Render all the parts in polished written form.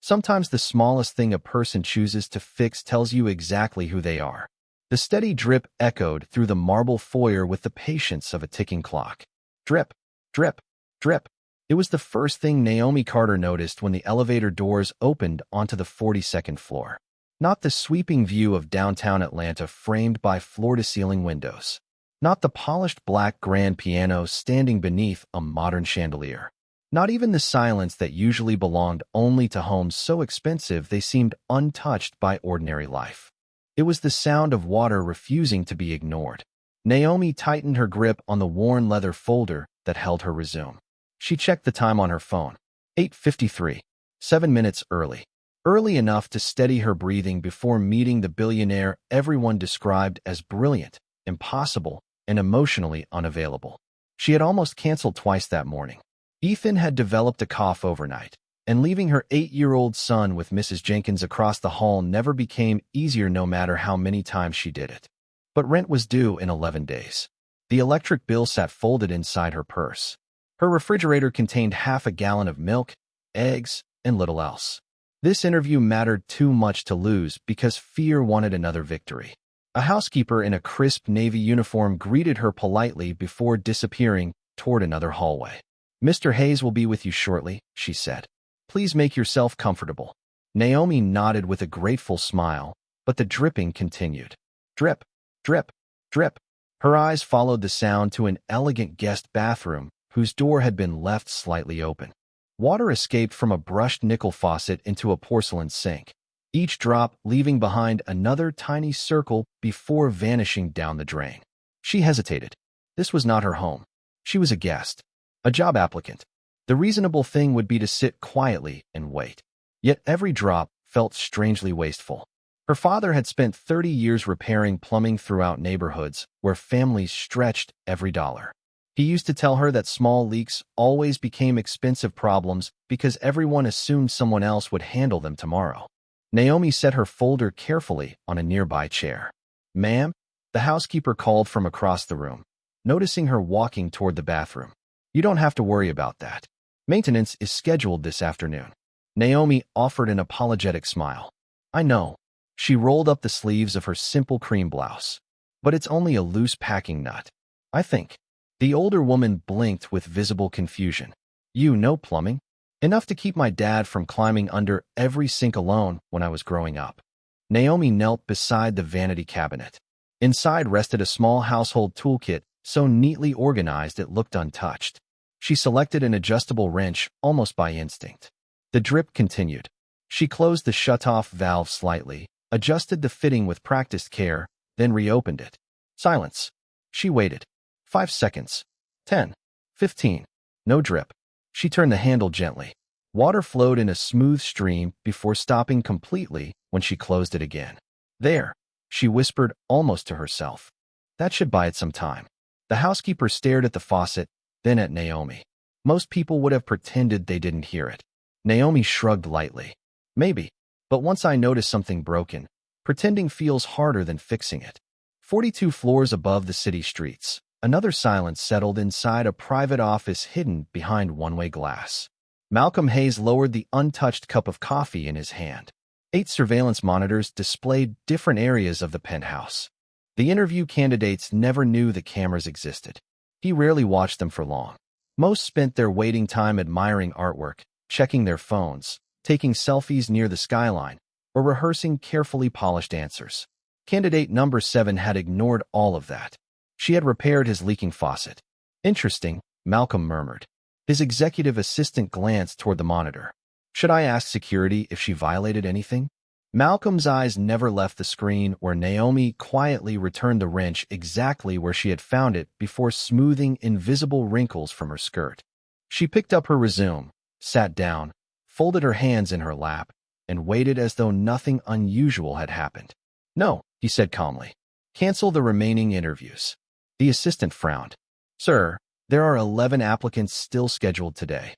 Sometimes the smallest thing a person chooses to fix tells you exactly who they are. The steady drip echoed through the marble foyer with the patience of a ticking clock. Drip, drip, drip. It was the first thing Naomi Carter noticed when the elevator doors opened onto the 42nd floor. Not the sweeping view of downtown Atlanta framed by floor-to-ceiling windows. Not the polished black grand piano standing beneath a modern chandelier. Not even the silence that usually belonged only to homes so expensive they seemed untouched by ordinary life. It was the sound of water refusing to be ignored. Naomi tightened her grip on the worn leather folder that held her resume. She checked the time on her phone. 8:53. 7 minutes early. Early enough to steady her breathing before meeting the billionaire everyone described as brilliant, impossible, and emotionally unavailable. She had almost canceled twice that morning. Ethan had developed a cough overnight, and leaving her 8-year-old son with Mrs. Jenkins across the hall never became easier no matter how many times she did it. But rent was due in 11 days. The electric bill sat folded inside her purse. Her refrigerator contained half a gallon of milk, eggs, and little else. This interview mattered too much to lose because fear wanted another victory. A housekeeper in a crisp navy uniform greeted her politely before disappearing toward another hallway. "Mr. Hayes will be with you shortly," she said. "Please make yourself comfortable." Naomi nodded with a grateful smile, but the dripping continued. Drip, drip, drip. Her eyes followed the sound to an elegant guest bathroom whose door had been left slightly open. Water escaped from a brushed nickel faucet into a porcelain sink, each drop leaving behind another tiny circle before vanishing down the drain. She hesitated. This was not her home. She was a guest, a job applicant. The reasonable thing would be to sit quietly and wait. Yet every drop felt strangely wasteful. Her father had spent 30 years repairing plumbing throughout neighborhoods where families stretched every dollar. He used to tell her that small leaks always became expensive problems because everyone assumed someone else would handle them tomorrow. Naomi set her folder carefully on a nearby chair. "Ma'am?" the housekeeper called from across the room, noticing her walking toward the bathroom. "You don't have to worry about that. Maintenance is scheduled this afternoon." Naomi offered an apologetic smile. "I know." She rolled up the sleeves of her simple cream blouse. "But it's only a loose packing nut, I think." The older woman blinked with visible confusion. "You know plumbing? Enough to keep my dad from climbing under every sink alone when I was growing up." Naomi knelt beside the vanity cabinet. Inside rested a small household toolkit so neatly organized it looked untouched. She selected an adjustable wrench almost by instinct. The drip continued. She closed the shutoff valve slightly, adjusted the fitting with practiced care, then reopened it. Silence. She waited. 5 seconds. 10. 15. No drip. She turned the handle gently. Water flowed in a smooth stream before stopping completely when she closed it again. "There," she whispered almost to herself. "That should buy it some time." The housekeeper stared at the faucet, then at Naomi. Most people would have pretended they didn't hear it. Naomi shrugged lightly. "Maybe. But once I notice something broken, pretending feels harder than fixing it." 42 floors above the city streets, another silence settled inside a private office hidden behind one-way glass. Malcolm Hayes lowered the untouched cup of coffee in his hand. 8 surveillance monitors displayed different areas of the penthouse. The interview candidates never knew the cameras existed. He rarely watched them for long. Most spent their waiting time admiring artwork, checking their phones, taking selfies near the skyline, or rehearsing carefully polished answers. Candidate number 7 had ignored all of that. She had repaired his leaking faucet. "Interesting," Malcolm murmured. His executive assistant glanced toward the monitor. "Should I ask security if she violated anything?" Malcolm's eyes never left the screen where Naomi quietly returned the wrench exactly where she had found it before smoothing invisible wrinkles from her skirt. She picked up her resume, sat down, folded her hands in her lap, and waited as though nothing unusual had happened. "No," he said calmly. "Cancel the remaining interviews." The assistant frowned. "Sir, there are 11 applicants still scheduled today."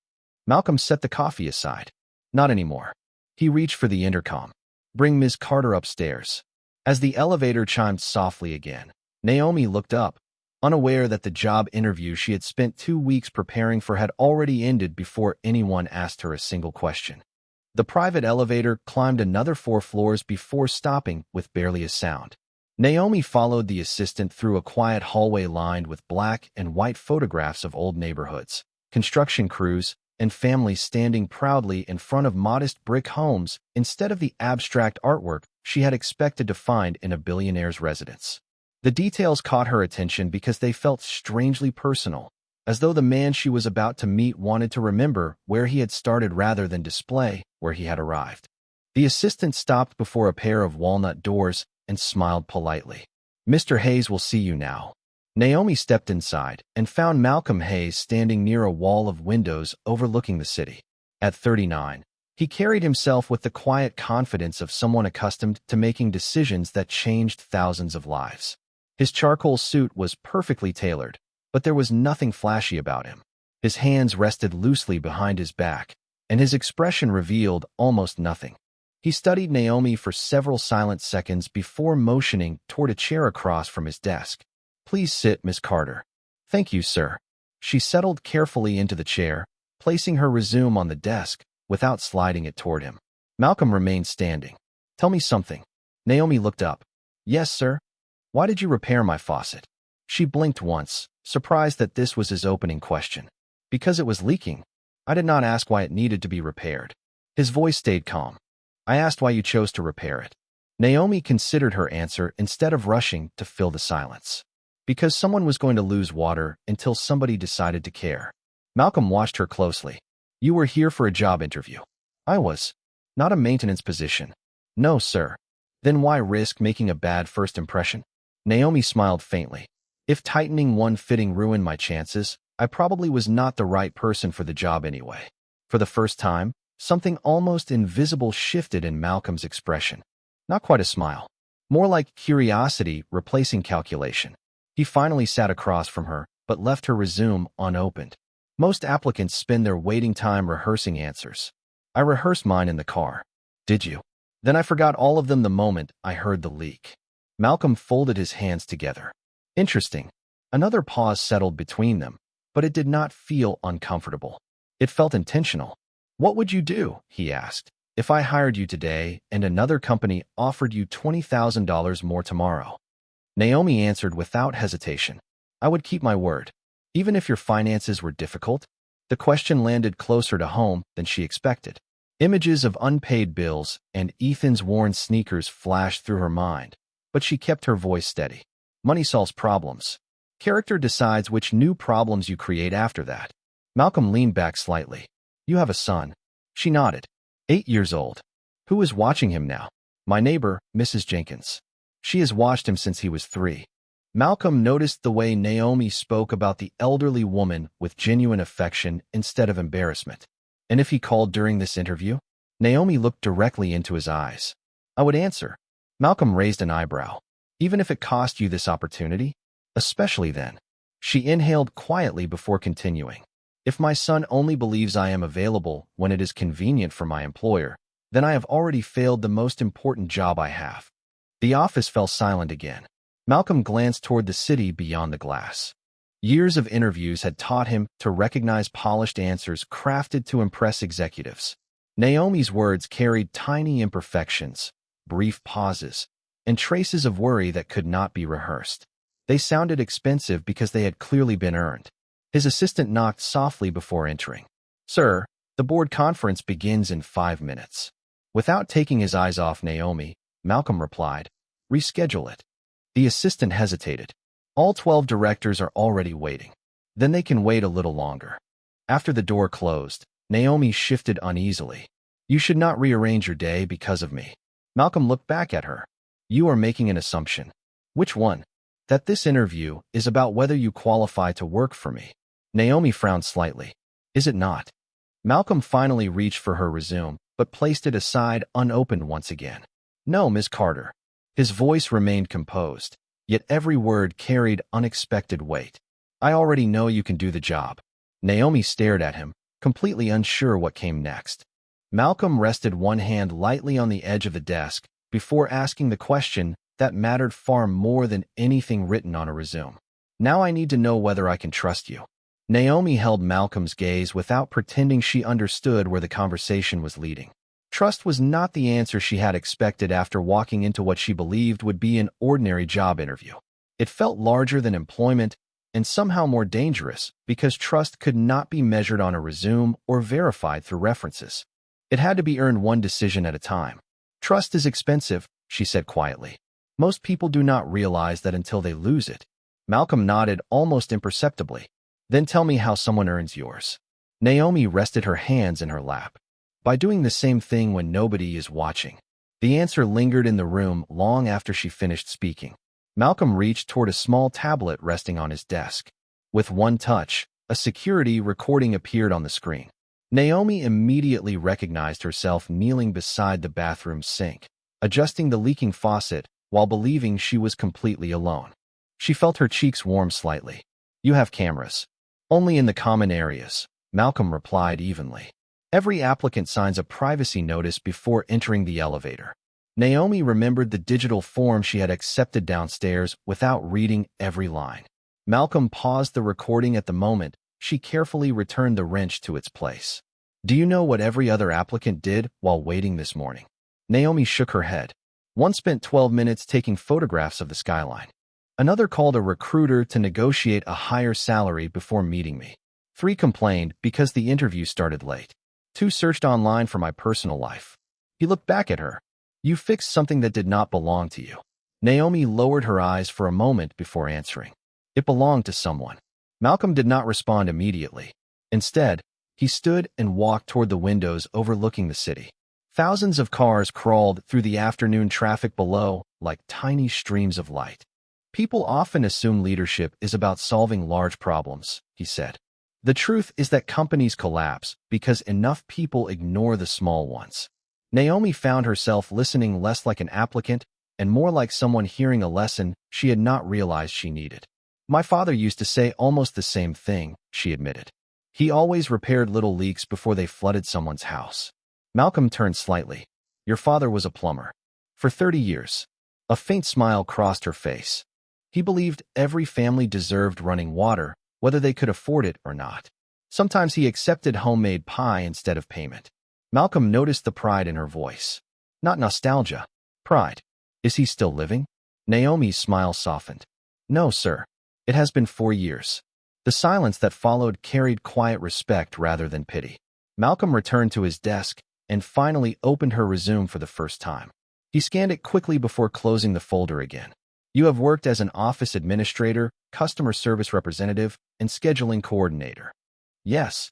Malcolm set the coffee aside. "Not anymore." He reached for the intercom. "Bring Ms. Carter upstairs." As the elevator chimed softly again, Naomi looked up, unaware that the job interview she had spent 2 weeks preparing for had already ended before anyone asked her a single question. The private elevator climbed another 4 floors before stopping with barely a sound. Naomi followed the assistant through a quiet hallway lined with black and white photographs of old neighborhoods, construction crews, and families standing proudly in front of modest brick homes instead of the abstract artwork she had expected to find in a billionaire's residence. The details caught her attention because they felt strangely personal, as though the man she was about to meet wanted to remember where he had started rather than display where he had arrived. The assistant stopped before a pair of walnut doors and smiled politely. "Mr. Hayes will see you now." Naomi stepped inside and found Malcolm Hayes standing near a wall of windows overlooking the city. At 39, he carried himself with the quiet confidence of someone accustomed to making decisions that changed thousands of lives. His charcoal suit was perfectly tailored, but there was nothing flashy about him. His hands rested loosely behind his back, and his expression revealed almost nothing. He studied Naomi for several silent seconds before motioning toward a chair across from his desk. "Please sit, Miss Carter." "Thank you, sir." She settled carefully into the chair, placing her resume on the desk without sliding it toward him. Malcolm remained standing. "Tell me something." Naomi looked up. "Yes, sir." "Why did you repair my faucet?" She blinked once, surprised that this was his opening question. "Because it was leaking. I did not ask why it needed to be repaired." His voice stayed calm. "I asked why you chose to repair it." Naomi considered her answer instead of rushing to fill the silence. "Because someone was going to lose water until somebody decided to care." Malcolm watched her closely. "You were here for a job interview." "I was. Not a maintenance position." "No, sir." "Then why risk making a bad first impression?" Naomi smiled faintly. "If tightening one fitting ruined my chances, I probably was not the right person for the job anyway." For the first time, something almost invisible shifted in Malcolm's expression. Not quite a smile. More like curiosity replacing calculation. He finally sat across from her, but left her resume unopened. "Most applicants spend their waiting time rehearsing answers. I rehearsed mine in the car." "Did you?" "Then I forgot all of them the moment I heard the leak." Malcolm folded his hands together. "Interesting." Another pause settled between them, but it did not feel uncomfortable. It felt intentional. "What would you do," he asked, "if I hired you today and another company offered you $20,000 more tomorrow?" Naomi answered without hesitation. "I would keep my word. Even if your finances were difficult." The question landed closer to home than she expected. Images of unpaid bills and Ethan's worn sneakers flashed through her mind, but she kept her voice steady. "Money solves problems. Character decides which new problems you create after that." Malcolm leaned back slightly. "You have a son." She nodded. 8 years old. "Who is watching him now?" "My neighbor, Mrs. Jenkins. She has watched him since he was 3. Malcolm noticed the way Naomi spoke about the elderly woman with genuine affection instead of embarrassment. "And if he called during this interview?" Naomi looked directly into his eyes. "I would answer." Malcolm raised an eyebrow. "Even if it cost you this opportunity?" "Especially then." She inhaled quietly before continuing. "If my son only believes I am available when it is convenient for my employer, then I have already failed the most important job I have." The office fell silent again. Malcolm glanced toward the city beyond the glass. Years of interviews had taught him to recognize polished answers crafted to impress executives. Naomi's words carried tiny imperfections, brief pauses, and traces of worry that could not be rehearsed. They sounded expensive because they had clearly been earned. His assistant knocked softly before entering. "Sir, the board conference begins in 5 minutes." Without taking his eyes off Naomi, Malcolm replied, "Reschedule it." The assistant hesitated. "All 12 directors are already waiting." "Then they can wait a little longer." After the door closed, Naomi shifted uneasily. "You should not rearrange your day because of me." Malcolm looked back at her. "You are making an assumption." "Which one?" "That this interview is about whether you qualify to work for me." Naomi frowned slightly. "Is it not?" Malcolm finally reached for her resume, but placed it aside unopened once again. "No, Miss Carter." His voice remained composed, yet every word carried unexpected weight. "I already know you can do the job." Naomi stared at him, completely unsure what came next. Malcolm rested one hand lightly on the edge of the desk before asking the question that mattered far more than anything written on a resume. "Now I need to know whether I can trust you." Naomi held Malcolm's gaze without pretending she understood where the conversation was leading. Trust was not the answer she had expected after walking into what she believed would be an ordinary job interview. It felt larger than employment and somehow more dangerous because trust could not be measured on a resume or verified through references. It had to be earned one decision at a time. Trust is expensive, she said quietly. Most people do not realize that until they lose it. Malcolm nodded almost imperceptibly. Then tell me how someone earns yours. Naomi rested her hands in her lap. By doing the same thing when nobody is watching. The answer lingered in the room long after she finished speaking. Malcolm reached toward a small tablet resting on his desk. With one touch, a security recording appeared on the screen. Naomi immediately recognized herself kneeling beside the bathroom sink, adjusting the leaking faucet while believing she was completely alone. She felt her cheeks warm slightly. You have cameras. Only in the common areas, Malcolm replied evenly. Every applicant signs a privacy notice before entering the elevator. Naomi remembered the digital form she had accepted downstairs without reading every line. Malcolm paused the recording at the moment. She carefully returned the wrench to its place. Do you know what every other applicant did while waiting this morning? Naomi shook her head. One spent 12 minutes taking photographs of the skyline. Another called a recruiter to negotiate a higher salary before meeting me. 3 complained because the interview started late. 2 searched online for my personal life. He looked back at her. You fixed something that did not belong to you. Naomi lowered her eyes for a moment before answering. It belonged to someone. Malcolm did not respond immediately. Instead, he stood and walked toward the windows overlooking the city. Thousands of cars crawled through the afternoon traffic below like tiny streams of light. People often assume leadership is about solving large problems, he said. The truth is that companies collapse because enough people ignore the small ones. Naomi found herself listening less like an applicant and more like someone hearing a lesson she had not realized she needed. My father used to say almost the same thing, she admitted. He always repaired little leaks before they flooded someone's house. Malcolm turned slightly. Your father was a plumber. For 30 years. A faint smile crossed her face. He believed every family deserved running water, whether they could afford it or not. Sometimes he accepted homemade pie instead of payment. Malcolm noticed the pride in her voice. Not nostalgia. Pride. Is he still living? Naomi's smile softened. No, sir. It has been 4 years. The silence that followed carried quiet respect rather than pity. Malcolm returned to his desk and finally opened her resume for the first time. He scanned it quickly before closing the folder again. You have worked as an office administrator, customer service representative, and scheduling coordinator. Yes.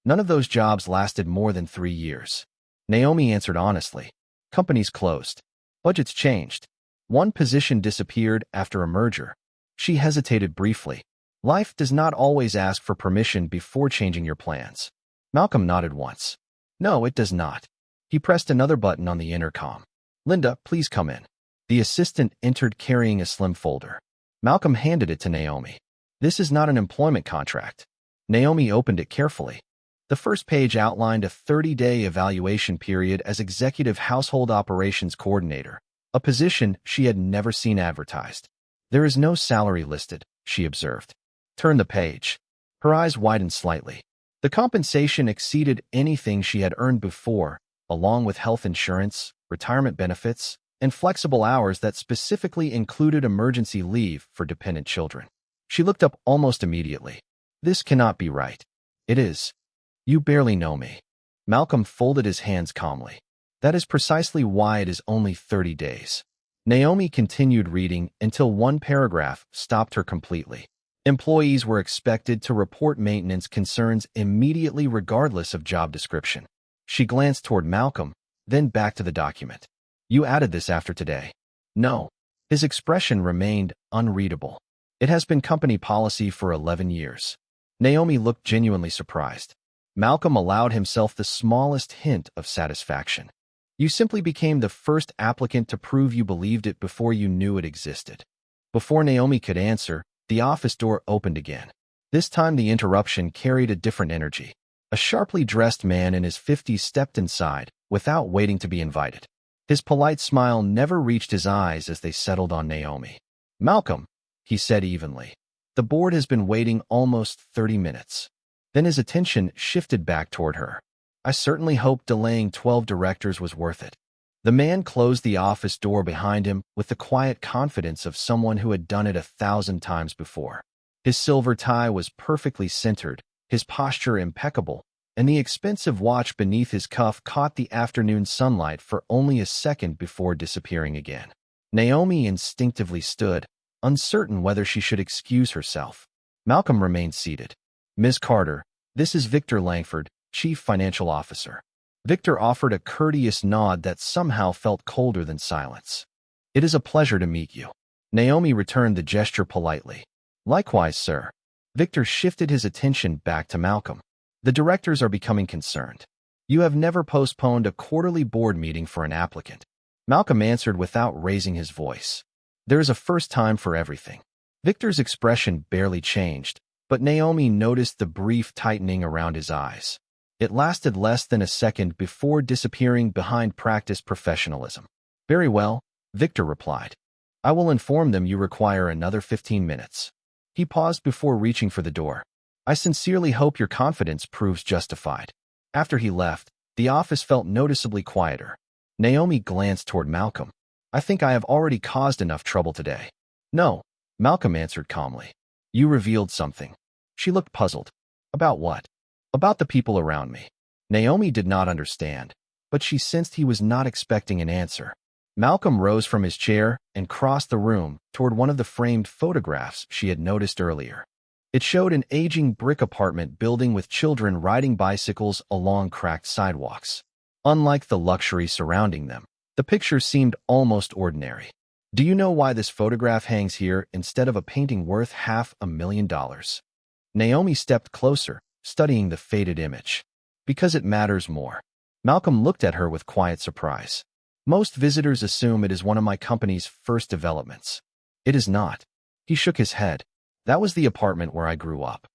None of those jobs lasted more than 3 years. Naomi answered honestly. Companies closed. Budgets changed. One position disappeared after a merger. She hesitated briefly. Life does not always ask for permission before changing your plans. Malcolm nodded once. No, it does not. He pressed another button on the intercom. Linda, please come in. The assistant entered carrying a slim folder. Malcolm handed it to Naomi. This is not an employment contract. Naomi opened it carefully. The first page outlined a 30-day evaluation period as Executive Household Operations Coordinator, a position she had never seen advertised. There is no salary listed, she observed. Turn the page. Her eyes widened slightly. The compensation exceeded anything she had earned before, along with health insurance, retirement benefits, and flexible hours that specifically included emergency leave for dependent children. She looked up almost immediately. This cannot be right. It is. You barely know me. Malcolm folded his hands calmly. That is precisely why it is only 30 days. Naomi continued reading until one paragraph stopped her completely. Employees were expected to report maintenance concerns immediately regardless of job description. She glanced toward Malcolm, then back to the document. You added this after today. No. His expression remained unreadable. It has been company policy for 11 years. Naomi looked genuinely surprised. Malcolm allowed himself the smallest hint of satisfaction. You simply became the first applicant to prove you believed it before you knew it existed. Before Naomi could answer, the office door opened again. This time the interruption carried a different energy. A sharply dressed man in his 50s stepped inside, without waiting to be invited. His polite smile never reached his eyes as they settled on Naomi. Malcolm, he said evenly. The board has been waiting almost 30 minutes. Then his attention shifted back toward her. I certainly hope delaying 12 directors was worth it. The man closed the office door behind him with the quiet confidence of someone who had done it 1,000 times before. His silver tie was perfectly centered, his posture impeccable, and the expensive watch beneath his cuff caught the afternoon sunlight for only a second before disappearing again. Naomi instinctively stood, uncertain whether she should excuse herself. Malcolm remained seated. Ms. Carter, this is Victor Langford, Chief Financial Officer. Victor offered a courteous nod that somehow felt colder than silence. It is a pleasure to meet you. Naomi returned the gesture politely. Likewise, sir. Victor shifted his attention back to Malcolm. The directors are becoming concerned. You have never postponed a quarterly board meeting for an applicant. Malcolm answered without raising his voice. There is a first time for everything. Victor's expression barely changed, but Naomi noticed the brief tightening around his eyes. It lasted less than a second before disappearing behind practiced professionalism. Very well, Victor replied. I will inform them you require another 15 minutes. He paused before reaching for the door. I sincerely hope your confidence proves justified. After he left, the office felt noticeably quieter. Naomi glanced toward Malcolm. I think I have already caused enough trouble today. No, Malcolm answered calmly. You revealed something. She looked puzzled. About what? About the people around me. Naomi did not understand, but she sensed he was not expecting an answer. Malcolm rose from his chair and crossed the room toward one of the framed photographs she had noticed earlier. It showed an aging brick apartment building with children riding bicycles along cracked sidewalks. Unlike the luxury surrounding them, the picture seemed almost ordinary. Do you know why this photograph hangs here instead of a painting worth $500,000? Naomi stepped closer, studying the faded image. Because it matters more. Malcolm looked at her with quiet surprise. Most visitors assume it is one of my company's first developments. It is not. He shook his head. That was the apartment where I grew up.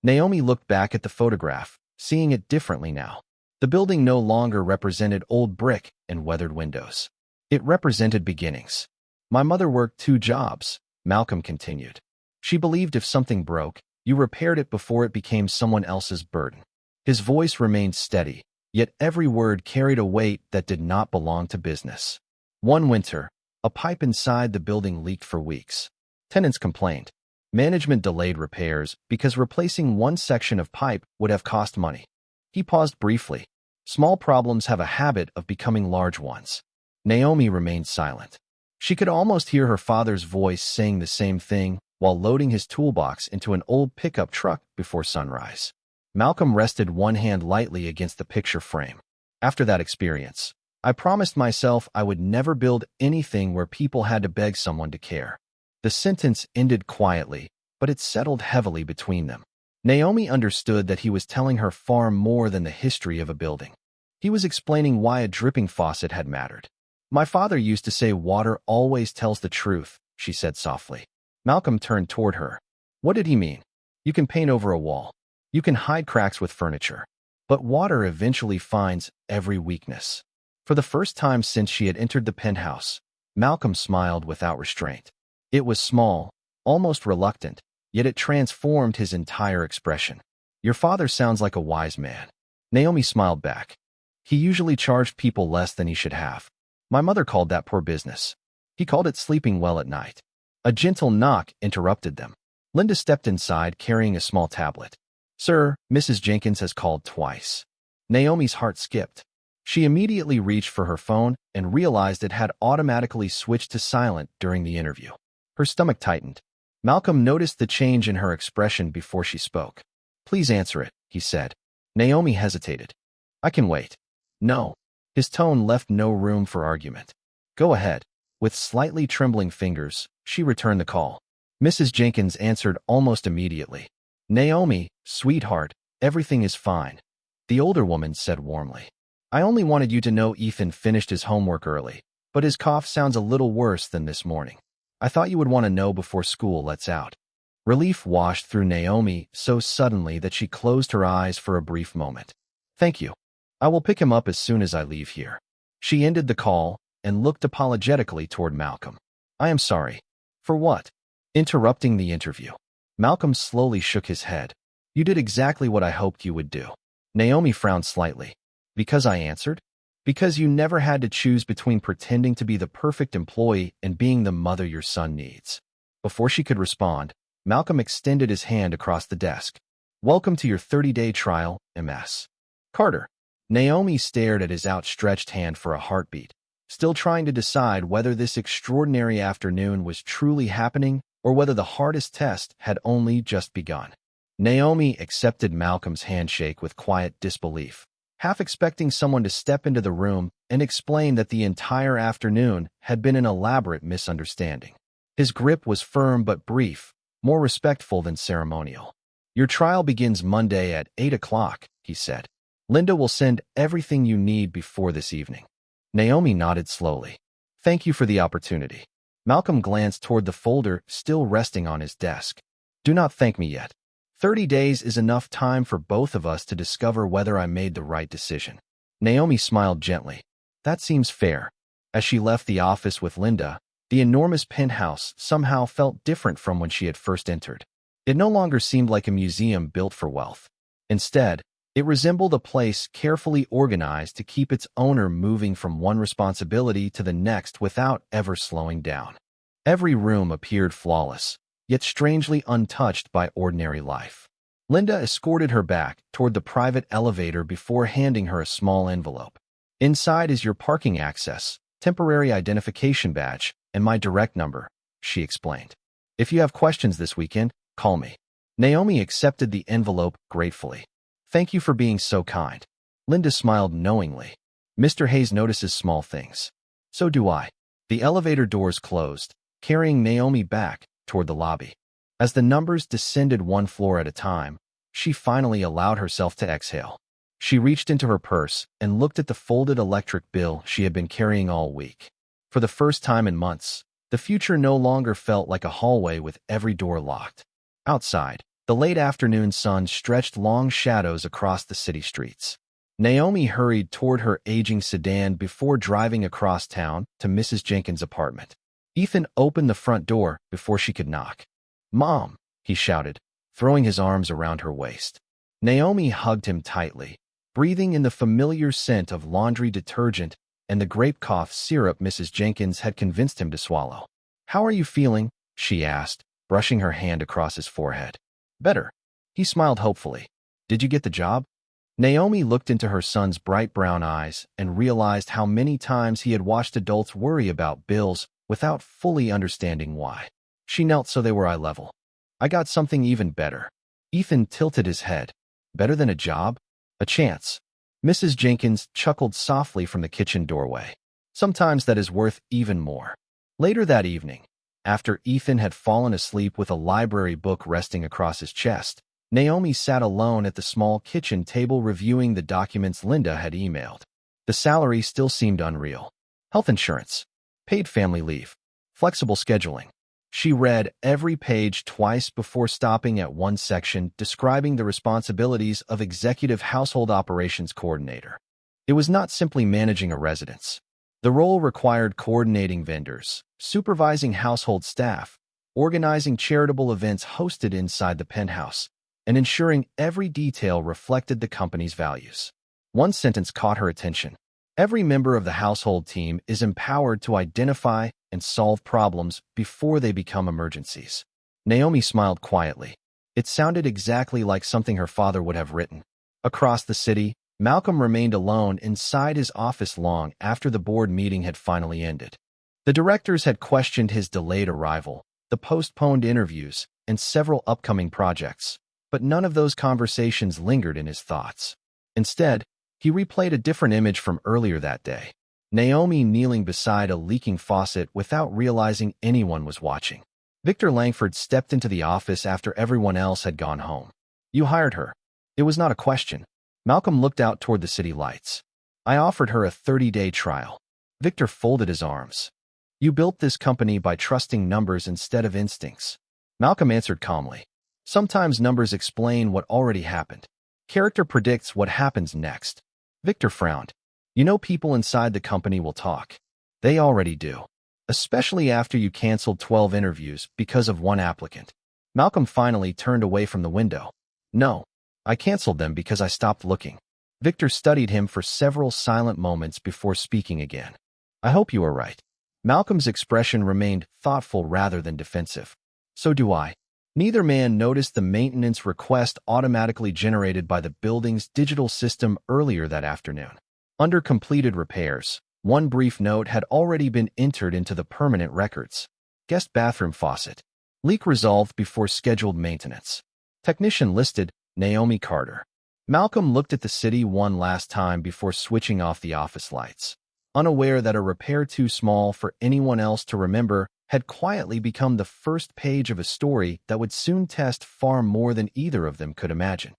Naomi looked back at the photograph, seeing it differently now. The building no longer represented old brick and weathered windows. It represented beginnings. My mother worked 2 jobs, Malcolm continued. She believed if something broke, you repaired it before it became someone else's burden. His voice remained steady, yet every word carried a weight that did not belong to business. One winter, a pipe inside the building leaked for weeks. Tenants complained. Management delayed repairs because replacing one section of pipe would have cost money. He paused briefly. Small problems have a habit of becoming large ones. Naomi remained silent. She could almost hear her father's voice saying the same thing while loading his toolbox into an old pickup truck before sunrise. Malcolm rested one hand lightly against the picture frame. After that experience, I promised myself I would never build anything where people had to beg someone to care. The sentence ended quietly, but it settled heavily between them. Naomi understood that he was telling her far more than the history of a building. He was explaining why a dripping faucet had mattered. My father used to say water always tells the truth, she said softly. Malcolm turned toward her. What did he mean? You can paint over a wall. You can hide cracks with furniture. But water eventually finds every weakness. For the first time since she had entered the penthouse, Malcolm smiled without restraint. It was small, almost reluctant, yet it transformed his entire expression. Your father sounds like a wise man. Naomi smiled back. He usually charged people less than he should have. My mother called that poor business. He called it sleeping well at night. A gentle knock interrupted them. Linda stepped inside carrying a small tablet. Sir, Mrs. Jenkins has called twice. Naomi's heart skipped. She immediately reached for her phone and realized it had automatically switched to silent during the interview. Her stomach tightened. Malcolm noticed the change in her expression before she spoke. Please answer it, he said. Naomi hesitated. I can wait. No. His tone left no room for argument. Go ahead. With slightly trembling fingers, she returned the call. Mrs. Jenkins answered almost immediately. Naomi, sweetheart, everything is fine. The older woman said warmly. I only wanted you to know Ethan finished his homework early, but his cough sounds a little worse than this morning. I thought you would want to know before school lets out. Relief washed through Naomi so suddenly that she closed her eyes for a brief moment. Thank you. I will pick him up as soon as I leave here. She ended the call and looked apologetically toward Malcolm. I am sorry. For what? Interrupting the interview. Malcolm slowly shook his head. You did exactly what I hoped you would do. Naomi frowned slightly. Because I answered. Because you never had to choose between pretending to be the perfect employee and being the mother your son needs. Before she could respond, Malcolm extended his hand across the desk. Welcome to your 30-day trial, MS. Carter. Naomi stared at his outstretched hand for a heartbeat, still trying to decide whether this extraordinary afternoon was truly happening or whether the hardest test had only just begun. Naomi accepted Malcolm's handshake with quiet disbelief, half expecting someone to step into the room and explain that the entire afternoon had been an elaborate misunderstanding. His grip was firm but brief, more respectful than ceremonial. Your trial begins Monday at 8 o'clock, he said. Linda will send everything you need before this evening. Naomi nodded slowly. Thank you for the opportunity. Malcolm glanced toward the folder still resting on his desk. Do not thank me yet. 30 days is enough time for both of us to discover whether I made the right decision. Naomi smiled gently. That seems fair. As she left the office with Linda, the enormous penthouse somehow felt different from when she had first entered. It no longer seemed like a museum built for wealth. Instead, it resembled a place carefully organized to keep its owner moving from one responsibility to the next without ever slowing down. Every room appeared flawless, yet strangely untouched by ordinary life. Linda escorted her back toward the private elevator before handing her a small envelope. Inside is your parking access, temporary identification badge, and my direct number, she explained. If you have questions this weekend, call me. Naomi accepted the envelope gratefully. Thank you for being so kind. Linda smiled knowingly. Mr. Hayes notices small things. So do I. The elevator doors closed, carrying Naomi back toward the lobby. As the numbers descended one floor at a time, she finally allowed herself to exhale. She reached into her purse and looked at the folded electric bill she had been carrying all week. For the first time in months, the future no longer felt like a hallway with every door locked. Outside, the late afternoon sun stretched long shadows across the city streets. Naomi hurried toward her aging sedan before driving across town to Mrs. Jenkins' apartment. Ethan opened the front door before she could knock. Mom, he shouted, throwing his arms around her waist. Naomi hugged him tightly, breathing in the familiar scent of laundry detergent and the grape cough syrup Mrs. Jenkins had convinced him to swallow. How are you feeling? She asked, brushing her hand across his forehead. Better. He smiled hopefully. Did you get the job? Naomi looked into her son's bright brown eyes and realized how many times he had watched adults worry about bills without fully understanding why. She knelt so they were eye level. I got something even better. Ethan tilted his head. Better than a job? A chance. Mrs. Jenkins chuckled softly from the kitchen doorway. Sometimes that is worth even more. Later that evening, after Ethan had fallen asleep with a library book resting across his chest, Naomi sat alone at the small kitchen table reviewing the documents Linda had emailed. The salary still seemed unreal. Health insurance, paid family leave, flexible scheduling. She read every page twice before stopping at one section describing the responsibilities of Executive Household Operations Coordinator. It was not simply managing a residence. The role required coordinating vendors, supervising household staff, organizing charitable events hosted inside the penthouse, and ensuring every detail reflected the company's values. One sentence caught her attention. Every member of the household team is empowered to identify and solve problems before they become emergencies. Naomi smiled quietly. It sounded exactly like something her father would have written. Across the city, Malcolm remained alone inside his office long after the board meeting had finally ended. The directors had questioned his delayed arrival, the postponed interviews, and several upcoming projects, but none of those conversations lingered in his thoughts. Instead, he replayed a different image from earlier that day. Naomi kneeling beside a leaking faucet without realizing anyone was watching. Victor Langford stepped into the office after everyone else had gone home. You hired her. It was not a question. Malcolm looked out toward the city lights. I offered her a 30-day trial. Victor folded his arms. You built this company by trusting numbers instead of instincts. Malcolm answered calmly. Sometimes numbers explain what already happened. Character predicts what happens next. Victor frowned. You know people inside the company will talk. They already do. Especially after you canceled 12 interviews because of one applicant. Malcolm finally turned away from the window. No, I canceled them because I stopped looking. Victor studied him for several silent moments before speaking again. I hope you are right. Malcolm's expression remained thoughtful rather than defensive. So do I. Neither man noticed the maintenance request automatically generated by the building's digital system earlier that afternoon. Under completed repairs, one brief note had already been entered into the permanent records. Guest bathroom faucet. Leak resolved before scheduled maintenance. Technician listed, Naomi Carter. Malcolm looked at the city one last time before switching off the office lights, unaware that a repair too small for anyone else to remember had quietly become the first page of a story that would soon test far more than either of them could imagine.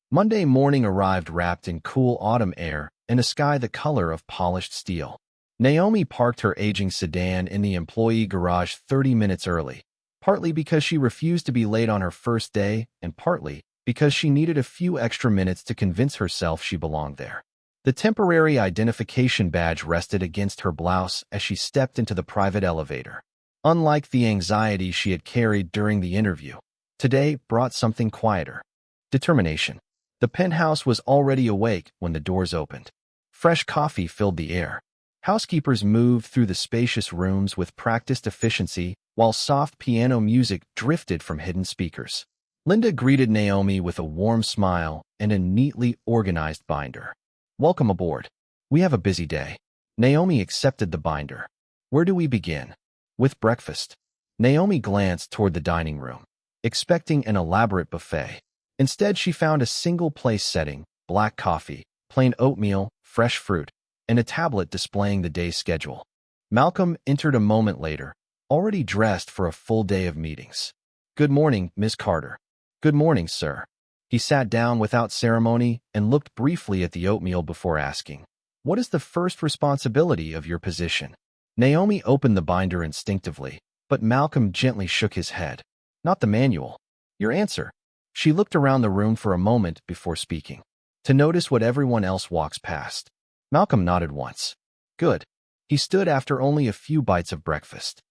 Monday morning arrived wrapped in cool autumn air and a sky the color of polished steel. Naomi parked her aging sedan in the employee garage 30 minutes early, partly because she refused to be late on her first day and partly because she needed a few extra minutes to convince herself she belonged there. The temporary identification badge rested against her blouse as she stepped into the private elevator. Unlike the anxiety she had carried during the interview, today brought something quieter. Determination. The penthouse was already awake when the doors opened. Fresh coffee filled the air. Housekeepers moved through the spacious rooms with practiced efficiency, while soft piano music drifted from hidden speakers. Linda greeted Naomi with a warm smile and a neatly organized binder. Welcome aboard. We have a busy day. Naomi accepted the binder. Where do we begin? With breakfast. Naomi glanced toward the dining room, expecting an elaborate buffet. Instead, she found a single place setting, black coffee, plain oatmeal, fresh fruit, and a tablet displaying the day's schedule. Malcolm entered a moment later, already dressed for a full day of meetings. Good morning, Miss Carter. Good morning, sir. He sat down without ceremony and looked briefly at the oatmeal before asking, what is the first responsibility of your position? Naomi opened the binder instinctively, but Malcolm gently shook his head. Not the manual. Your answer. She looked around the room for a moment before speaking, to notice what everyone else walks past. Malcolm nodded once. Good. He stood after only a few bites of breakfast.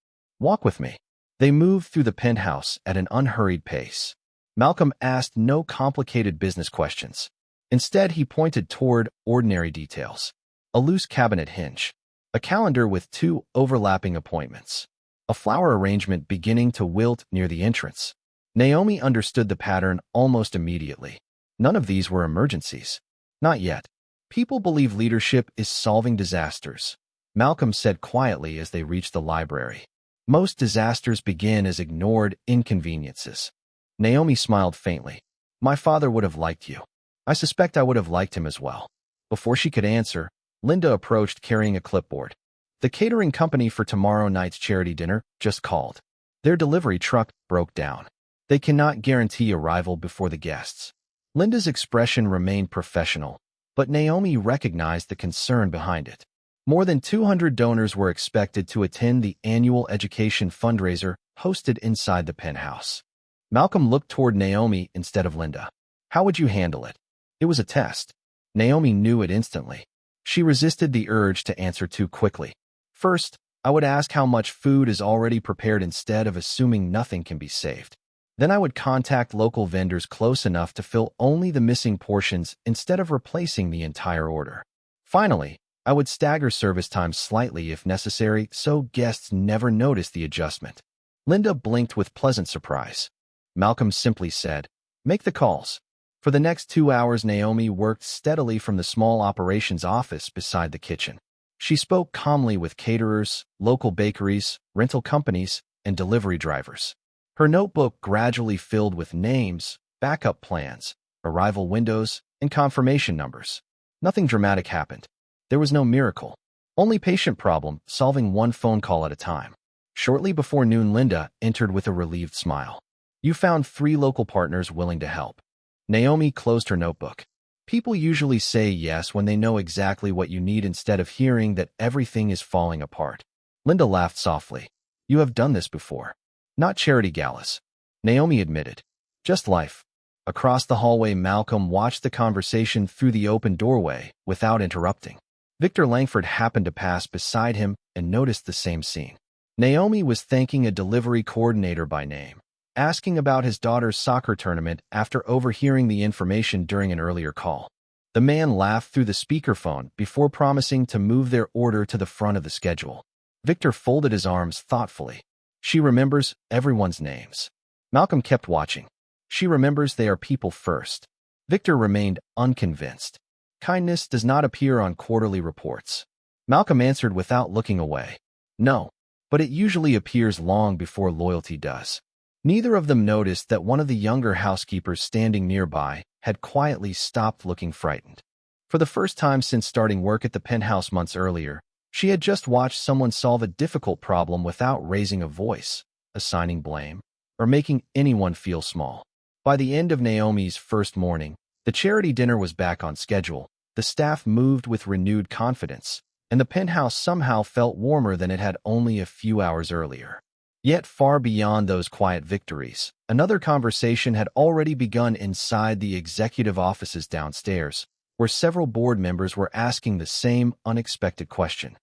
Walk with me. They moved through the penthouse at an unhurried pace. Malcolm asked no complicated business questions. Instead, he pointed toward ordinary details. A loose cabinet hinge. A calendar with 2 overlapping appointments. A flower arrangement beginning to wilt near the entrance. Naomi understood the pattern almost immediately. None of these were emergencies. Not yet. People believe leadership is solving disasters, Malcolm said quietly as they reached the library. Most disasters begin as ignored inconveniences. Naomi smiled faintly. My father would have liked you. I suspect I would have liked him as well. Before she could answer, Linda approached carrying a clipboard. The catering company for tomorrow night's charity dinner just called. Their delivery truck broke down. They cannot guarantee arrival before the guests. Linda's expression remained professional, but Naomi recognized the concern behind it. More than 200 donors were expected to attend the annual education fundraiser hosted inside the penthouse. Malcolm looked toward Naomi instead of Linda. How would you handle it? It was a test. Naomi knew it instantly. She resisted the urge to answer too quickly. First, I would ask how much food is already prepared instead of assuming nothing can be saved. Then I would contact local vendors close enough to fill only the missing portions instead of replacing the entire order. Finally, I would stagger service times slightly if necessary so guests never notice the adjustment. Linda blinked with pleasant surprise. Malcolm simply said, make the calls. For the next 2 hours, Naomi worked steadily from the small operations office beside the kitchen. She spoke calmly with caterers, local bakeries, rental companies, and delivery drivers. Her notebook gradually filled with names, backup plans, arrival windows, and confirmation numbers. Nothing dramatic happened. There was no miracle. Only patient problem, solving one phone call at a time. Shortly before noon, Linda entered with a relieved smile. You found 3 local partners willing to help. Naomi closed her notebook. People usually say yes when they know exactly what you need instead of hearing that everything is falling apart. Linda laughed softly. You have done this before. Not charity galas. Naomi admitted. Just life. Across the hallway, Malcolm watched the conversation through the open doorway without interrupting. Victor Langford happened to pass beside him and noticed the same scene. Naomi was thanking a delivery coordinator by name, asking about his daughter's soccer tournament after overhearing the information during an earlier call. The man laughed through the speakerphone before promising to move their order to the front of the schedule. Victor folded his arms thoughtfully. She remembers everyone's names. Malcolm kept watching. She remembers they are people first. Victor remained unconvinced. Kindness does not appear on quarterly reports. Malcolm answered without looking away. No, but it usually appears long before loyalty does. Neither of them noticed that one of the younger housekeepers standing nearby had quietly stopped looking frightened. For the first time since starting work at the penthouse months earlier, she had just watched someone solve a difficult problem without raising a voice, assigning blame, or making anyone feel small. By the end of Naomi's first morning, the charity dinner was back on schedule. The staff moved with renewed confidence, and the penthouse somehow felt warmer than it had only a few hours earlier. Yet far beyond those quiet victories, another conversation had already begun inside the executive offices downstairs, where several board members were asking the same unexpected question.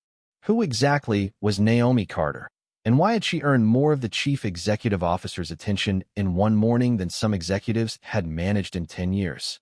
Who exactly was Naomi Carter, and why had she earned more of the chief executive officer's attention in one morning than some executives had managed in 10 years?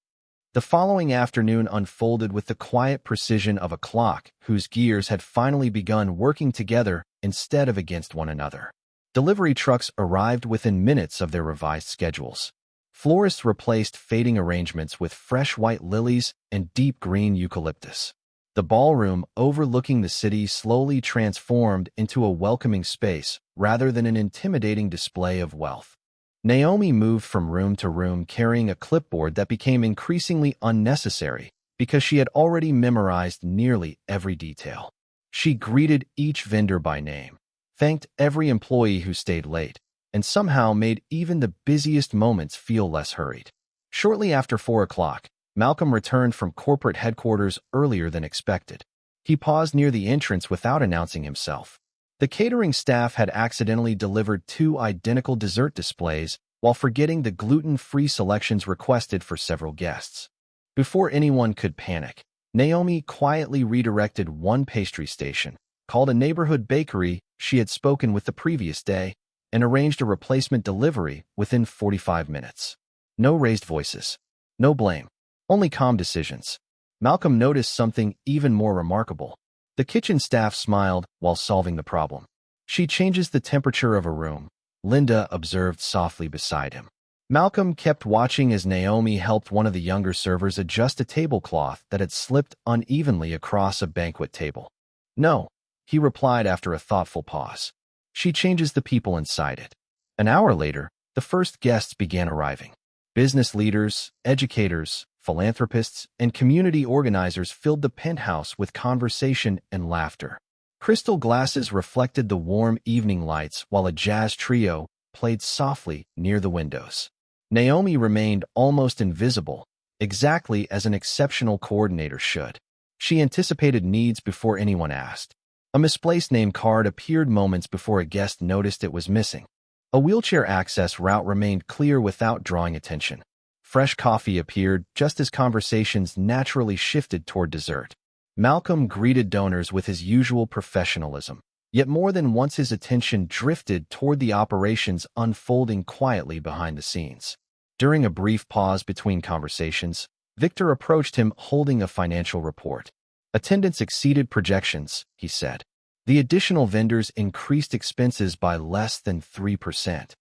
The following afternoon unfolded with the quiet precision of a clock whose gears had finally begun working together instead of against one another. Delivery trucks arrived within minutes of their revised schedules. Florists replaced fading arrangements with fresh white lilies and deep green eucalyptus. The ballroom overlooking the city slowly transformed into a welcoming space rather than an intimidating display of wealth. Naomi moved from room to room carrying a clipboard that became increasingly unnecessary because she had already memorized nearly every detail. She greeted each vendor by name, thanked every employee who stayed late, and somehow made even the busiest moments feel less hurried. Shortly after 4 o'clock, Malcolm returned from corporate headquarters earlier than expected. He paused near the entrance without announcing himself. The catering staff had accidentally delivered 2 identical dessert displays while forgetting the gluten-free selections requested for several guests. Before anyone could panic, Naomi quietly redirected one pastry station, called a neighborhood bakery she had spoken with the previous day, and arranged a replacement delivery within 45 minutes. No raised voices. No blame. Only calm decisions. Malcolm noticed something even more remarkable. The kitchen staff smiled while solving the problem. She changes the temperature of a room, Linda observed softly beside him. Malcolm kept watching as Naomi helped one of the younger servers adjust a tablecloth that had slipped unevenly across a banquet table. No, he replied after a thoughtful pause. She changes the people inside it. An hour later, the first guests began arriving. Business leaders, educators, philanthropists, and community organizers filled the penthouse with conversation and laughter. Crystal glasses reflected the warm evening lights while a jazz trio played softly near the windows. Naomi remained almost invisible, exactly as an exceptional coordinator should. She anticipated needs before anyone asked. A misplaced name card appeared moments before a guest noticed it was missing. A wheelchair access route remained clear without drawing attention. Fresh coffee appeared just as conversations naturally shifted toward dessert. Malcolm greeted donors with his usual professionalism, yet more than once his attention drifted toward the operations unfolding quietly behind the scenes. During a brief pause between conversations, Victor approached him holding a financial report. Attendance exceeded projections, he said. The additional vendors increased expenses by less than 3%.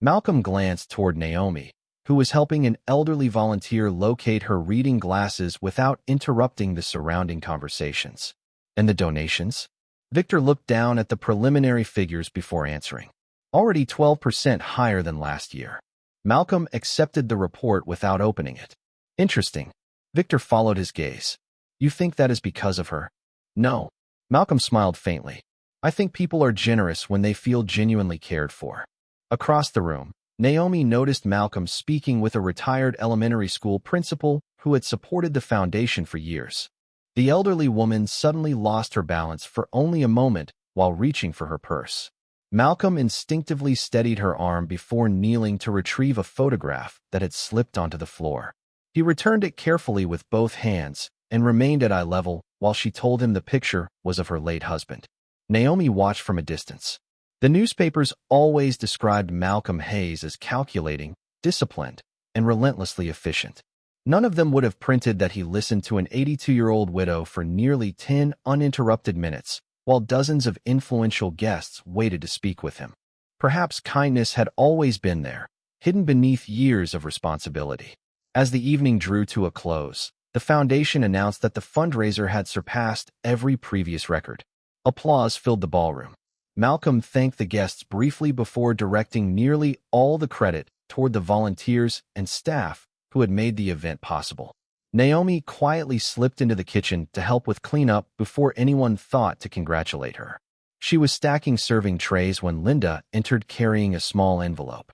Malcolm glanced toward Naomi, who was helping an elderly volunteer locate her reading glasses without interrupting the surrounding conversations. And the donations? Victor looked down at the preliminary figures before answering. Already 12% higher than last year. Malcolm accepted the report without opening it. Interesting. Victor followed his gaze. You think that is because of her? No. Malcolm smiled faintly. I think people are generous when they feel genuinely cared for. Across the room, Naomi noticed Malcolm speaking with a retired elementary school principal who had supported the foundation for years. The elderly woman suddenly lost her balance for only a moment while reaching for her purse. Malcolm instinctively steadied her arm before kneeling to retrieve a photograph that had slipped onto the floor. He returned it carefully with both hands and remained at eye level while she told him the picture was of her late husband. Naomi watched from a distance. The newspapers always described Malcolm Hayes as calculating, disciplined, and relentlessly efficient. None of them would have printed that he listened to an 82-year-old widow for nearly 10 uninterrupted minutes, while dozens of influential guests waited to speak with him. Perhaps kindness had always been there, hidden beneath years of responsibility. As the evening drew to a close, the foundation announced that the fundraiser had surpassed every previous record. Applause filled the ballroom. Malcolm thanked the guests briefly before directing nearly all the credit toward the volunteers and staff who had made the event possible. Naomi quietly slipped into the kitchen to help with cleanup before anyone thought to congratulate her. She was stacking serving trays when Linda entered carrying a small envelope.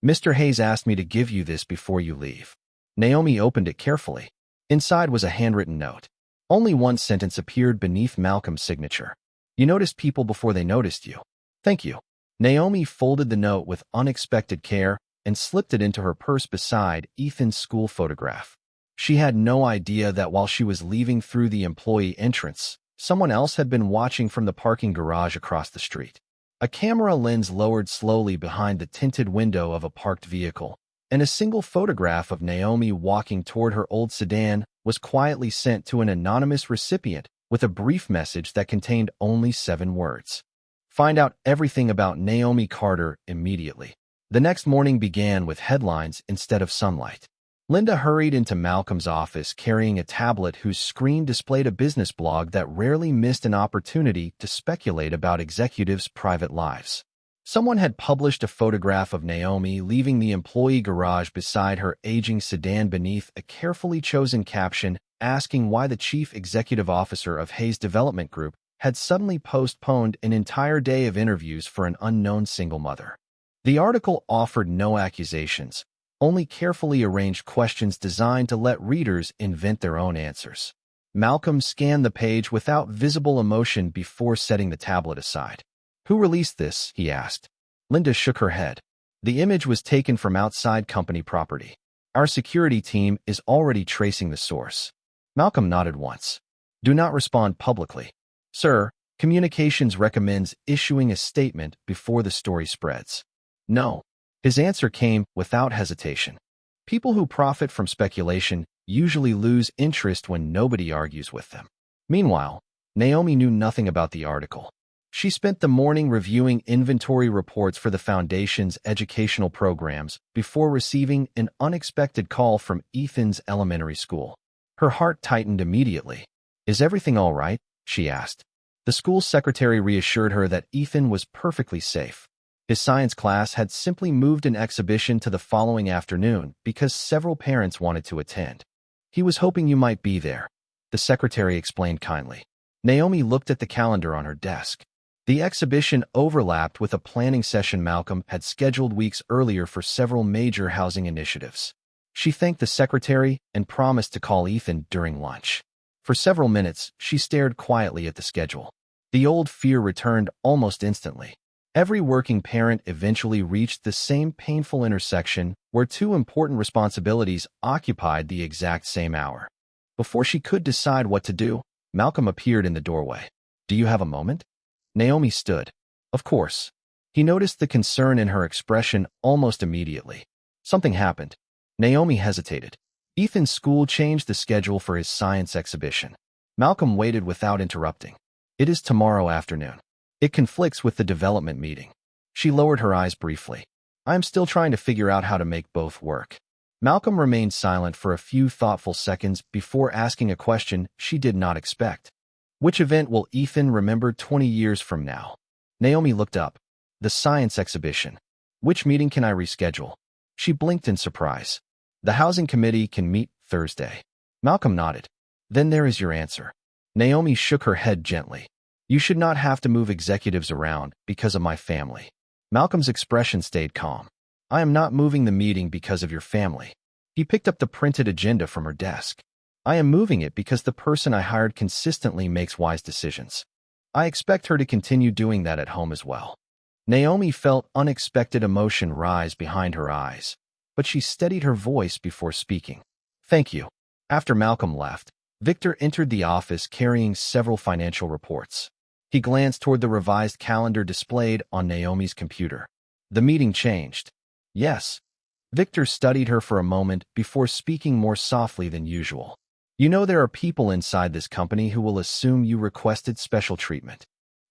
"Mr. Hayes asked me to give you this before you leave." Naomi opened it carefully. Inside was a handwritten note. Only one sentence appeared beneath Malcolm's signature. "You noticed people before they noticed you. Thank you." Naomi folded the note with unexpected care and slipped it into her purse beside Ethan's school photograph. She had no idea that while she was leaving through the employee entrance, someone else had been watching from the parking garage across the street. A camera lens lowered slowly behind the tinted window of a parked vehicle, and a single photograph of Naomi walking toward her old sedan was quietly sent to an anonymous recipient with a brief message that contained only 7 words. "Find out everything about Naomi Carter immediately." The next morning began with headlines instead of sunlight. Linda hurried into Malcolm's office carrying a tablet whose screen displayed a business blog that rarely missed an opportunity to speculate about executives' private lives. Someone had published a photograph of Naomi leaving the employee garage beside her aging sedan beneath a carefully chosen caption asking why the chief executive officer of Hayes Development Group had suddenly postponed an entire day of interviews for an unknown single mother. The article offered no accusations, only carefully arranged questions designed to let readers invent their own answers. Malcolm scanned the page without visible emotion before setting the tablet aside. "Who released this?" he asked. Linda shook her head. "The image was taken from outside company property. Our security team is already tracing the source." Malcolm nodded once. "Do not respond publicly. Sir, Communications recommends issuing a statement before the story spreads." "No." His answer came without hesitation. People who profit from speculation usually lose interest when nobody argues with them. Meanwhile, Naomi knew nothing about the article. She spent the morning reviewing inventory reports for the Foundation's educational programs before receiving an unexpected call from Ethan's elementary school. Her heart tightened immediately. "Is everything all right?" she asked. The school secretary reassured her that Ethan was perfectly safe. His science class had simply moved an exhibition to the following afternoon because several parents wanted to attend. "He was hoping you might be there," the secretary explained kindly. Naomi looked at the calendar on her desk. The exhibition overlapped with a planning session Malcolm had scheduled weeks earlier for several major housing initiatives. She thanked the secretary and promised to call Ethan during lunch. For several minutes, she stared quietly at the schedule. The old fear returned almost instantly. Every working parent eventually reached the same painful intersection where 2 important responsibilities occupied the exact same hour. Before she could decide what to do, Malcolm appeared in the doorway. "Do you have a moment?" Naomi stood. "Of course." He noticed the concern in her expression almost immediately. Something happened. Naomi hesitated. Ethan's school changed the schedule for his science exhibition. Malcolm waited without interrupting. "It is tomorrow afternoon. It conflicts with the development meeting." She lowered her eyes briefly. "I am still trying to figure out how to make both work." Malcolm remained silent for a few thoughtful seconds before asking a question she did not expect. "Which event will Ethan remember 20 years from now?" Naomi looked up. "The science exhibition." "Which meeting can I reschedule?" She blinked in surprise. "The housing committee can meet Thursday." Malcolm nodded. "Then there is your answer." Naomi shook her head gently. "You should not have to move executives around because of my family." Malcolm's expression stayed calm. "I am not moving the meeting because of your family." He picked up the printed agenda from her desk. "I am moving it because the person I hired consistently makes wise decisions. I expect her to continue doing that at home as well." Naomi felt unexpected emotion rise behind her eyes, but she steadied her voice before speaking. "Thank you." After Malcolm left, Victor entered the office carrying several financial reports. He glanced toward the revised calendar displayed on Naomi's computer. "The meeting changed." "Yes." Victor studied her for a moment before speaking more softly than usual. You know there are people inside this company who will assume you requested special treatment.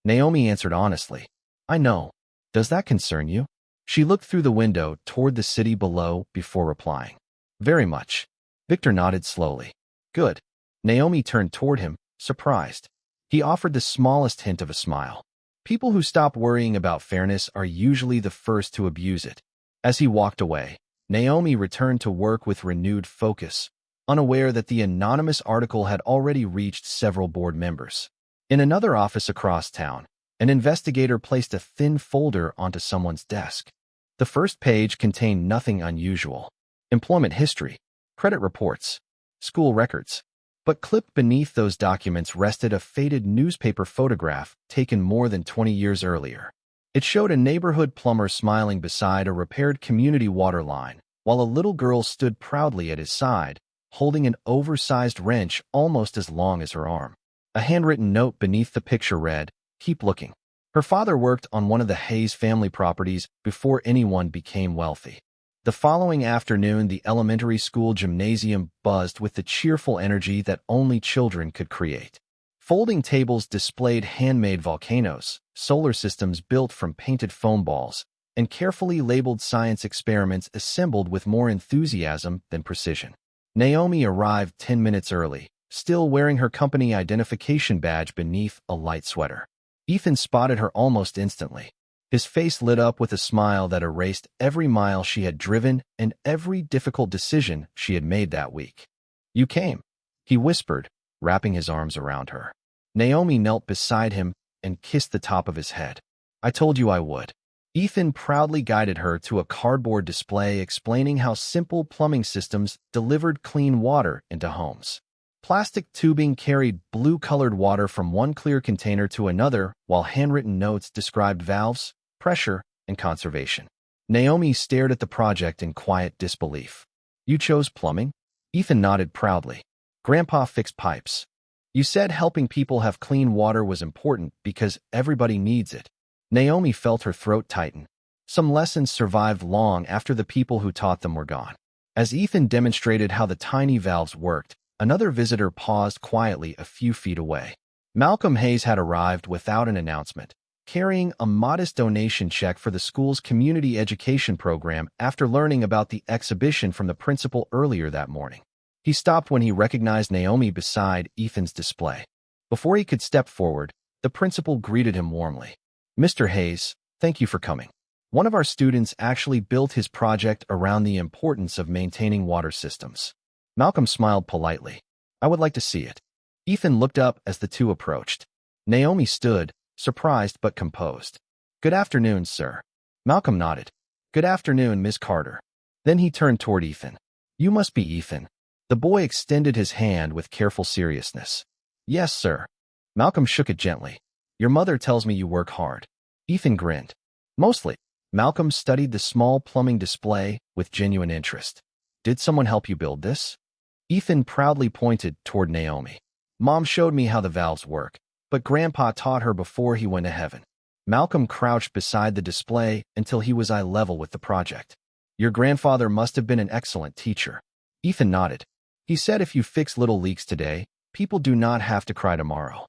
Naomi answered honestly. I know. Does that concern you? She looked through the window toward the city below before replying. Very much. Victor nodded slowly. Good. Naomi turned toward him, surprised. He offered the smallest hint of a smile. People who stop worrying about fairness are usually the first to abuse it. As he walked away, Naomi returned to work with renewed focus, unaware that the anonymous article had already reached several board members. In another office across town, an investigator placed a thin folder onto someone's desk. The first page contained nothing unusual. Employment history, credit reports, school records. But clipped beneath those documents rested a faded newspaper photograph taken more than 20 years earlier. It showed a neighborhood plumber smiling beside a repaired community water line, while a little girl stood proudly at his side, holding an oversized wrench almost as long as her arm. A handwritten note beneath the picture read, "Keep looking." Her father worked on one of the Hayes family properties before anyone became wealthy. The following afternoon, the elementary school gymnasium buzzed with the cheerful energy that only children could create. Folding tables displayed handmade volcanoes, solar systems built from painted foam balls, and carefully labeled science experiments assembled with more enthusiasm than precision. Naomi arrived 10 minutes early, still wearing her company identification badge beneath a light sweater. Ethan spotted her almost instantly. His face lit up with a smile that erased every mile she had driven and every difficult decision she had made that week. You came, he whispered, wrapping his arms around her. Naomi knelt beside him and kissed the top of his head. I told you I would. Ethan proudly guided her to a cardboard display explaining how simple plumbing systems delivered clean water into homes. Plastic tubing carried blue-colored water from one clear container to another, while handwritten notes described valves, pressure, and conservation. Naomi stared at the project in quiet disbelief. You chose plumbing? Ethan nodded proudly. Grandpa fixed pipes. You said helping people have clean water was important because everybody needs it. Naomi felt her throat tighten. Some lessons survived long after the people who taught them were gone. As Ethan demonstrated how the tiny valves worked, another visitor paused quietly a few feet away. Malcolm Hayes had arrived without an announcement, carrying a modest donation check for the school's community education program after learning about the exhibition from the principal earlier that morning. He stopped when he recognized Naomi beside Ethan's display. Before he could step forward, the principal greeted him warmly. Mr. Hayes, thank you for coming. One of our students actually built his project around the importance of maintaining water systems. Malcolm smiled politely. I would like to see it. Ethan looked up as the two approached. Naomi stood, surprised but composed. Good afternoon, sir. Malcolm nodded. Good afternoon, Miss Carter. Then he turned toward Ethan. You must be Ethan. The boy extended his hand with careful seriousness. Yes, sir. Malcolm shook it gently. Your mother tells me you work hard. Ethan grinned. Mostly. Malcolm studied the small plumbing display with genuine interest. Did someone help you build this? Ethan proudly pointed toward Naomi. Mom showed me how the valves work, but Grandpa taught her before he went to heaven. Malcolm crouched beside the display until he was eye level with the project. Your grandfather must have been an excellent teacher. Ethan nodded. He said if you fix little leaks today, people do not have to cry tomorrow.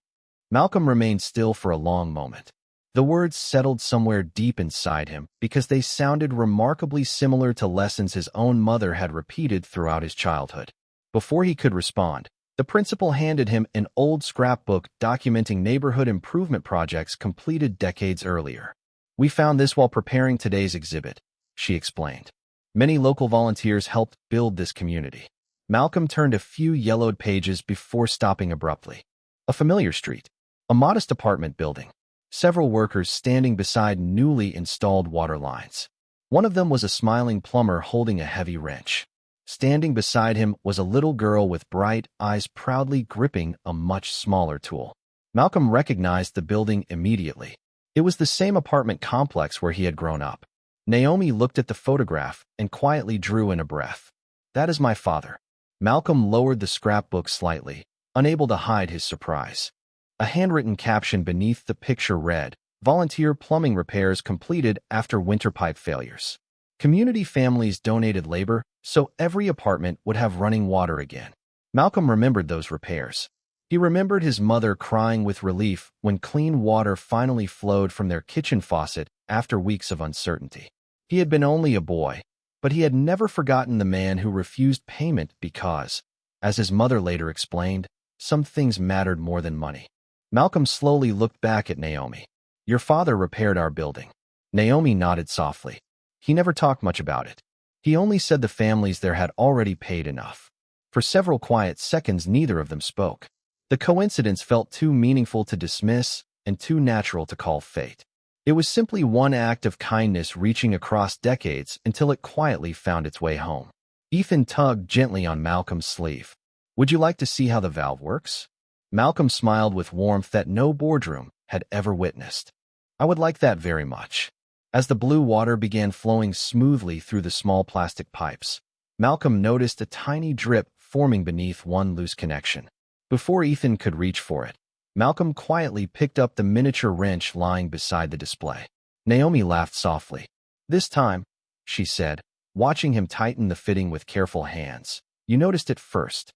Malcolm remained still for a long moment. The words settled somewhere deep inside him because they sounded remarkably similar to lessons his own mother had repeated throughout his childhood. Before he could respond, the principal handed him an old scrapbook documenting neighborhood improvement projects completed decades earlier. We found this while preparing today's exhibit, she explained. Many local volunteers helped build this community. Malcolm turned a few yellowed pages before stopping abruptly. A familiar street. A modest apartment building. Several workers standing beside newly installed water lines. One of them was a smiling plumber holding a heavy wrench. Standing beside him was a little girl with bright eyes proudly gripping a much smaller tool. Malcolm recognized the building immediately. It was the same apartment complex where he had grown up. Naomi looked at the photograph and quietly drew in a breath. That is my father. Malcolm lowered the scrapbook slightly, unable to hide his surprise. A handwritten caption beneath the picture read, Volunteer plumbing repairs completed after winter pipe failures. Community families donated labor, so every apartment would have running water again. Malcolm remembered those repairs. He remembered his mother crying with relief when clean water finally flowed from their kitchen faucet after weeks of uncertainty. He had been only a boy, but he had never forgotten the man who refused payment because, as his mother later explained, some things mattered more than money. Malcolm slowly looked back at Naomi. "Your father repaired our building." Naomi nodded softly. He never talked much about it. He only said the families there had already paid enough. For several quiet seconds, neither of them spoke. The coincidence felt too meaningful to dismiss and too natural to call fate. It was simply one act of kindness reaching across decades until it quietly found its way home. Ethan tugged gently on Malcolm's sleeve. "Would you like to see how the valve works?" Malcolm smiled with warmth that no boardroom had ever witnessed. "I would like that very much." As the blue water began flowing smoothly through the small plastic pipes, Malcolm noticed a tiny drip forming beneath one loose connection. Before Ethan could reach for it, Malcolm quietly picked up the miniature wrench lying beside the display. Naomi laughed softly. "This time," she said, watching him tighten the fitting with careful hands, "you noticed it first."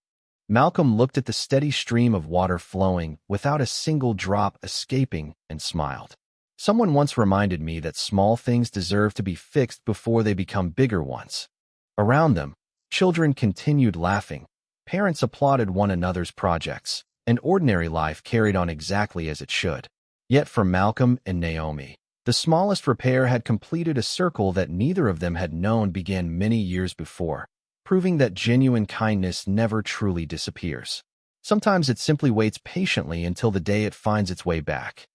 Malcolm looked at the steady stream of water flowing without a single drop escaping and smiled. "Someone once reminded me that small things deserve to be fixed before they become bigger ones." Around them, children continued laughing. Parents applauded one another's projects, and ordinary life carried on exactly as it should. Yet for Malcolm and Naomi, the smallest repair had completed a circle that neither of them had known began many years before, proving that genuine kindness never truly disappears. Sometimes it simply waits patiently until the day it finds its way back.